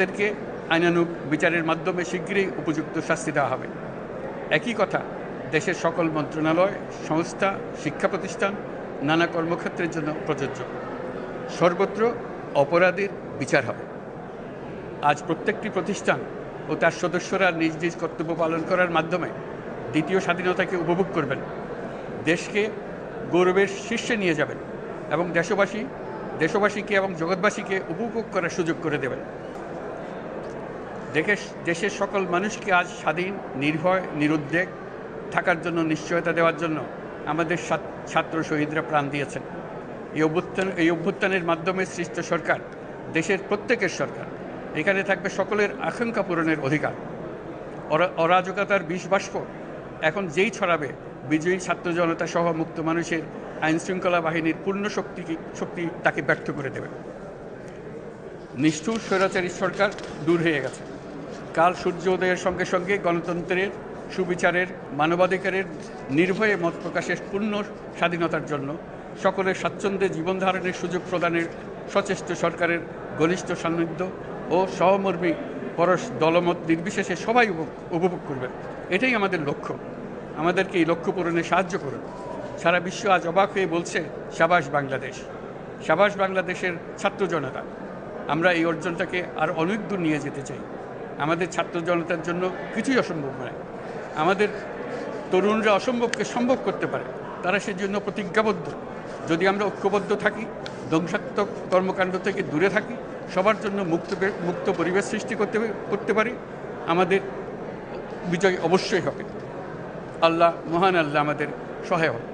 তাদেরকে আইনানুগ বিচারের মাধ্যমে শীঘ্রই উপযুক্ত শাস্তি দেওয়া হবে। একই কথা দেশের সকল মন্ত্রণালয়, সংস্থা, শিক্ষা প্রতিষ্ঠান, নানা কর্মক্ষেত্রের জন্য প্রযোজ্য। সর্বত্র অপরাধীর বিচার হবে। আজ প্রত্যেকটি প্রতিষ্ঠান ও তার সদস্যরা নিজ নিজ কর্তব্য পালন করার মাধ্যমে দ্বিতীয় স্বাধীনতাকে উপভোগ করবেন, দেশকে গৌরবের শীর্ষে নিয়ে যাবেন এবং দেশবাসীকে এবং জগৎবাসীকে উপভোগ করার সুযোগ করে দেবেন। দেশের সকল মানুষকে আজ স্বাধীন, নির্ভয়, নিরুদ্বেগ থাকার জন্য নিশ্চয়তা দেওয়ার জন্য আমাদের ছাত্র শহীদরা প্রাণ দিয়েছেন। এই অভ্যুত্থানের মাধ্যমে সৃষ্ট সরকার দেশের প্রত্যেকের সরকার। এখানে থাকবে সকলের আকাঙ্ক্ষা পূরণের অধিকার। অরাজকতার বিষবাষ্প এখন যেই ছড়াবে, বিজয়ী ছাত্র জনতা সহ মুক্ত মানুষের আইনশৃঙ্খলা বাহিনীর পূর্ণ শক্তি তাকে ব্যর্থ করে দেবে। নিষ্ঠুর স্বৈরাচারী সরকার দূর হয়ে গেছে। কাল সূর্য উদয়ের সঙ্গে সঙ্গে গণতন্ত্রের, সুবিচারের, মানবাধিকারের, নির্ভয়ে মত প্রকাশের পূর্ণ স্বাধীনতার জন্য সকলের স্বাচ্ছন্দ্যে জীবনধারণের সুযোগ প্রদানের সচেষ্ট সরকারের ঘনিষ্ঠ সান্নিধ্য ও সহমর্মী পরশ দলমত নির্বিশেষে সবাই উপভোগ করবে। এটাই আমাদের লক্ষ্য। আমাদেরকে এই লক্ষ্য পূরণে সাহায্য করুন। সারা বিশ্ব আজ অবাক হয়ে বলছে, সাবাস বাংলাদেশ, সাবাস বাংলাদেশের ছাত্র জনতা। আমরা এই অর্জনটাকে আর অনেক দূর নিয়ে যেতে চাই। আমাদের ছাত্র জনতার জন্য কিছুই অসম্ভব নয়। আমাদের তরুণরা অসম্ভবকে সম্ভব করতে পারে, তারা সেজন্য প্রতিজ্ঞাবদ্ধ। যদি আমরা ঐক্যবদ্ধ থাকি, ধ্বংসাত্মক কর্মকাণ্ড থেকে দূরে থাকি, সবার জন্য মুক্ত পরিবেশ সৃষ্টি করতে পারি, আমাদের বিজয় অবশ্যই হবে। মহান আল্লাহ আমাদের সহায় হোক।